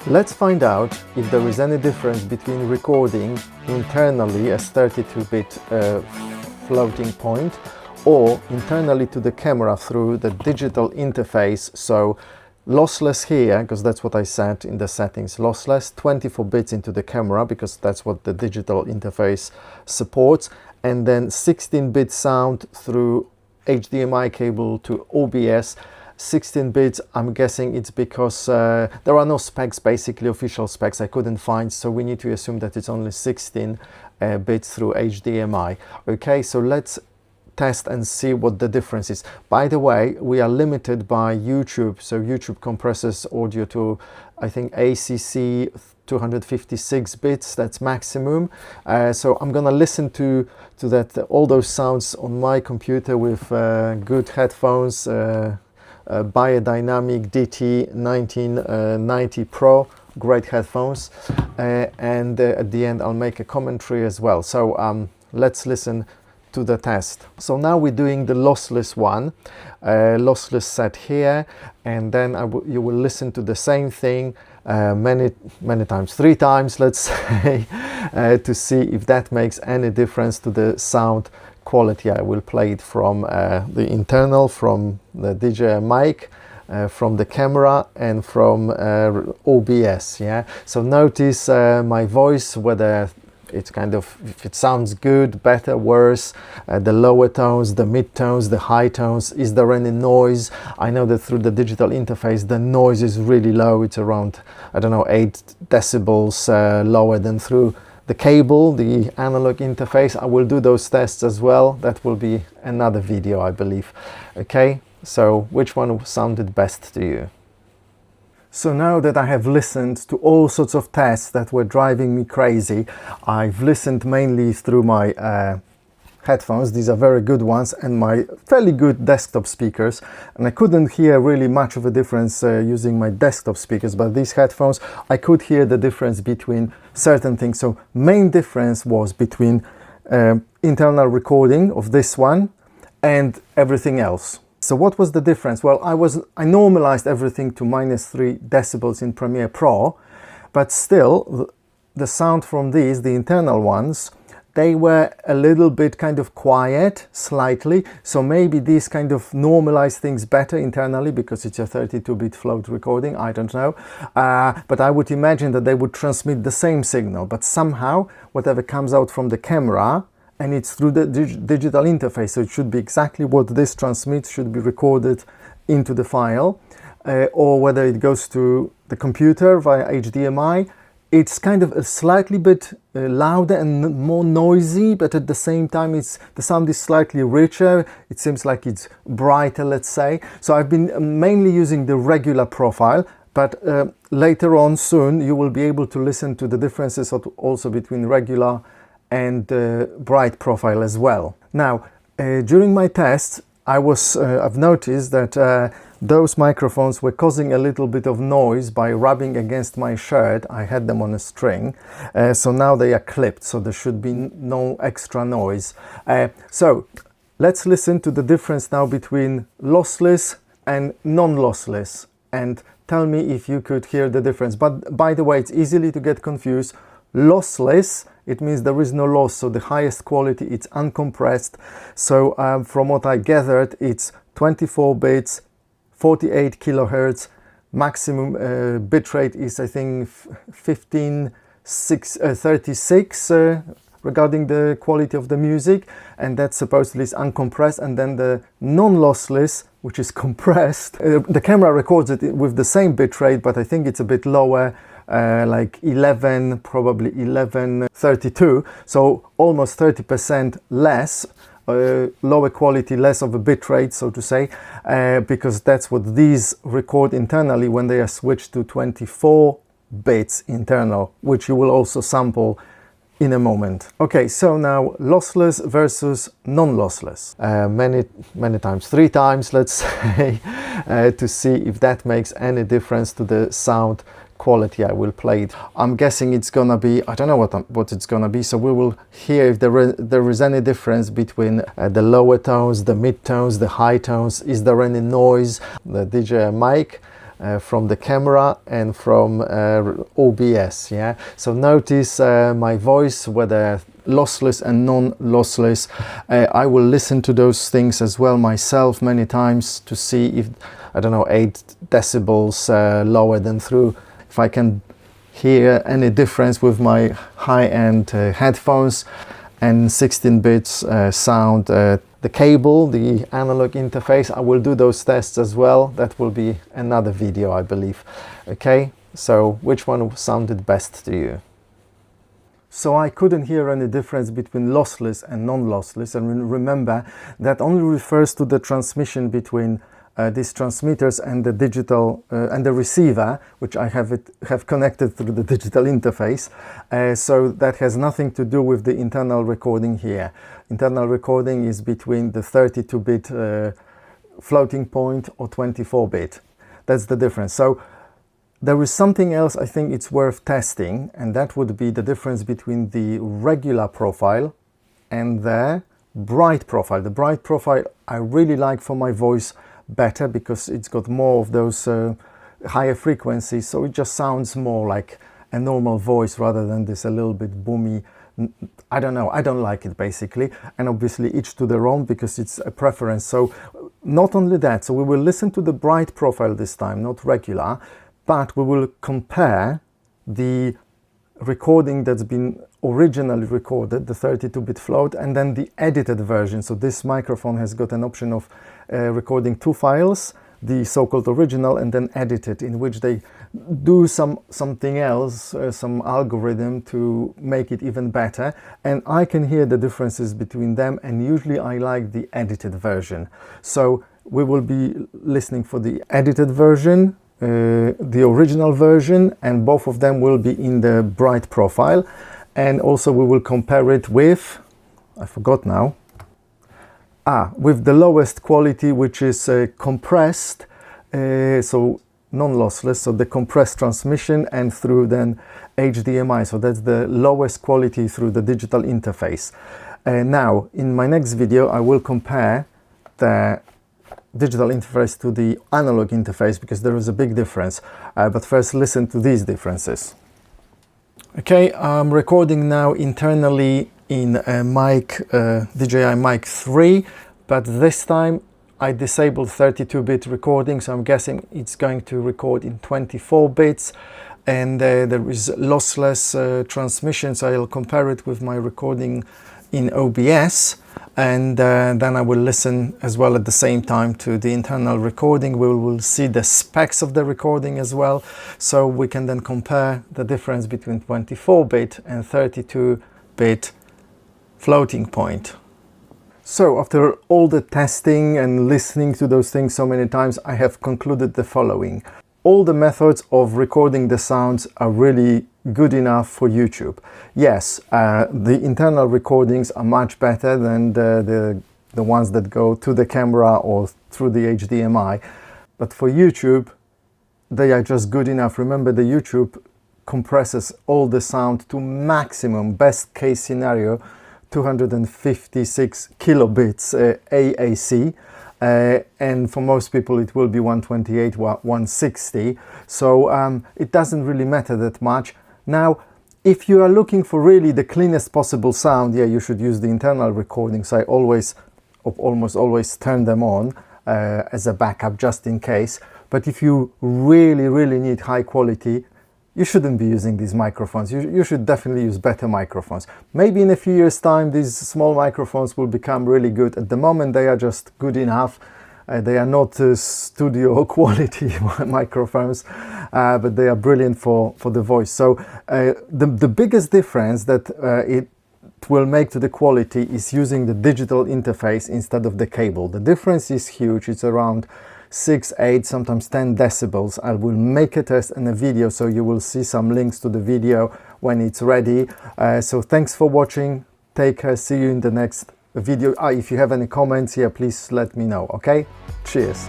Let's find out if there is any difference between recording internally as 32-bit floating point or internally to the camera through the digital interface. So lossless here, because that's what I said in the settings, lossless, 24 bits into the camera, because that's what the digital interface supports, and then 16-bit sound through HDMI cable to OBS. 16 bits, I'm guessing it's because there are no specs, basically official specs I couldn't find, so we need to assume that it's only 16 bits through HDMI. Okay, so let's test and see what the difference is. By the way, we are limited by YouTube, so YouTube compresses audio to, I think, ACC 256 bits, that's maximum. So I'm gonna listen to that, all those sounds on my computer with good headphones, Biodynamic DT 1990 Pro, great headphones, and at the end I'll make a commentary as well. So let's listen to the test. So now we're doing the lossless one, lossless set here, and then you will listen to the same thing many times, 3 times let's say, to see if that makes any difference to the sound quality. I will play it from the internal, from the DJI Mic, from the camera, and from OBS. Yeah, so notice my voice, whether it's kind of, if it sounds good, better, worse, the lower tones, the mid tones, the high tones, is there any noise? I know that through the digital interface the noise is really low, it's around, I don't know, 8 decibels lower than through the cable, the analog interface. I will do those tests as well. That will be another video, I believe. Okay, so which one sounded best to you? So now that I have listened to all sorts of tests that were driving me crazy, I've listened mainly through my headphones. These are very good ones, and my fairly good desktop speakers, and I couldn't hear really much of a difference using my desktop speakers, but these headphones I could hear the difference between certain things. So main difference was between internal recording of this one and everything else. So what was the difference? Well, I normalized everything to -3 decibels in Premiere Pro, but still the sound from these, the internal ones, they were a little bit kind of quiet, slightly, so maybe these kind of normalize things better internally because it's a 32-bit float recording, I don't know. But I would imagine that they would transmit the same signal, but somehow whatever comes out from the camera, and it's through the digital interface, so it should be exactly what this transmits, should be recorded into the file, or whether it goes to the computer via HDMI, it's kind of a slightly bit louder and more noisy, but at the same time the sound is slightly richer. It seems like it's brighter, let's say. So I've been mainly using the regular profile, but later on soon you will be able to listen to the differences also between regular and bright profile as well. Now, during my tests, I've noticed that those microphones were causing a little bit of noise by rubbing against my shirt. I had them on a string, so now they are clipped, so there should be no extra noise. So let's listen to the difference now between lossless and non-lossless, and tell me if you could hear the difference. But by the way, it's easily to get confused. Lossless, it means there is no loss, so the highest quality, it's uncompressed. So from what I gathered, it's 24 bits, 48 kilohertz, maximum bitrate is, I think, 1536 regarding the quality of the music, and that supposedly is uncompressed. And then the non-lossless, which is compressed, the camera records it with the same bitrate, but I think it's a bit lower, like 11, probably 1132, so almost 30% less, lower quality, less of a bit rate, so to say, because that's what these record internally when they are switched to 24 bits internal, which you will also sample in a moment. Okay, so now lossless versus non-lossless. Many times, 3 times let's say, to see if that makes any difference to the sound quality. I will play it. I'm guessing it's gonna be, I don't know what it's gonna be, so we will hear if there is any difference between the lower tones, the mid tones, the high tones. Is there any noise? The DJI Mic from the camera and from OBS. Yeah, so notice my voice, whether lossless and non-lossless. I will listen to those things as well myself many times to see if, I don't know, 8 decibels lower than through, if I can hear any difference with my high-end headphones and 16 bits sound. The cable, the analog interface, I will do those tests as well. That will be another video, I believe. Okay, so which one sounded best to you? So I couldn't hear any difference between lossless and non-lossless, and remember that only refers to the transmission between these transmitters and the digital and the receiver, which I have connected through the digital interface. So that has nothing to do with the internal recording here. Internal recording is between the 32-bit floating point or 24-bit. That's the difference. So there is something else I think it's worth testing, and that would be the difference between the regular profile and the bright profile. The bright profile I really like for my voice better because it's got more of those higher frequencies, so it just sounds more like a normal voice rather than this a little bit boomy. I don't know, I don't like it basically, and obviously each to their own because it's a preference. So not only that, so we will listen to the bright profile this time, not regular, but we will compare the recording that's been originally recorded, the 32-bit float, and then the edited version. So this microphone has got an option of recording 2 files, the so-called original and then edited, in which they do something else, some algorithm to make it even better, and I can hear the differences between them, and usually I like the edited version. So we will be listening for the edited version, the original version, and both of them will be in the bright profile, and also we will compare it with, I forgot now, with the lowest quality, which is compressed, so non-lossless, so the compressed transmission, and through then HDMI, so that's the lowest quality through the digital interface. Now in my next video I will compare the digital interface to the analog interface because there is a big difference, but first listen to these differences. Okay, I'm recording now internally in a mic, DJI Mic 3, but this time I disabled 32-bit recording, so I'm guessing it's going to record in 24 bits, and there is lossless transmission, so I'll compare it with my recording in OBS, and then I will listen as well at the same time to the internal recording. We will see the specs of the recording as well, so we can then compare the difference between 24-bit and 32-bit floating point. So after all the testing and listening to those things so many times, I have concluded the following. All the methods of recording the sounds are really good enough for YouTube. Yes, the internal recordings are much better than the ones that go to the camera or through the HDMI, but for YouTube they are just good enough. Remember, the YouTube compresses all the sound to maximum, best case scenario 256 kilobits AAC, and for most people it will be 128, 160, so it doesn't really matter that much. Now, if you are looking for really the cleanest possible sound, yeah, you should use the internal recordings. I always, or almost always, turn them on as a backup just in case. But if you really need high quality, you shouldn't be using these microphones. You should definitely use better microphones. Maybe in a few years' time these small microphones will become really good. At the moment they are just good enough. They are not studio quality microphones, but they are brilliant for the voice. So the biggest difference that it will make to the quality is using the digital interface instead of the cable. The difference is huge. It's around 6, 8, sometimes 10 decibels. I will make a test in a video, so you will see some links to the video when it's ready. So thanks for watching. Take care. See you in the next video. If you have any comments here, please let me know. Okay, cheers.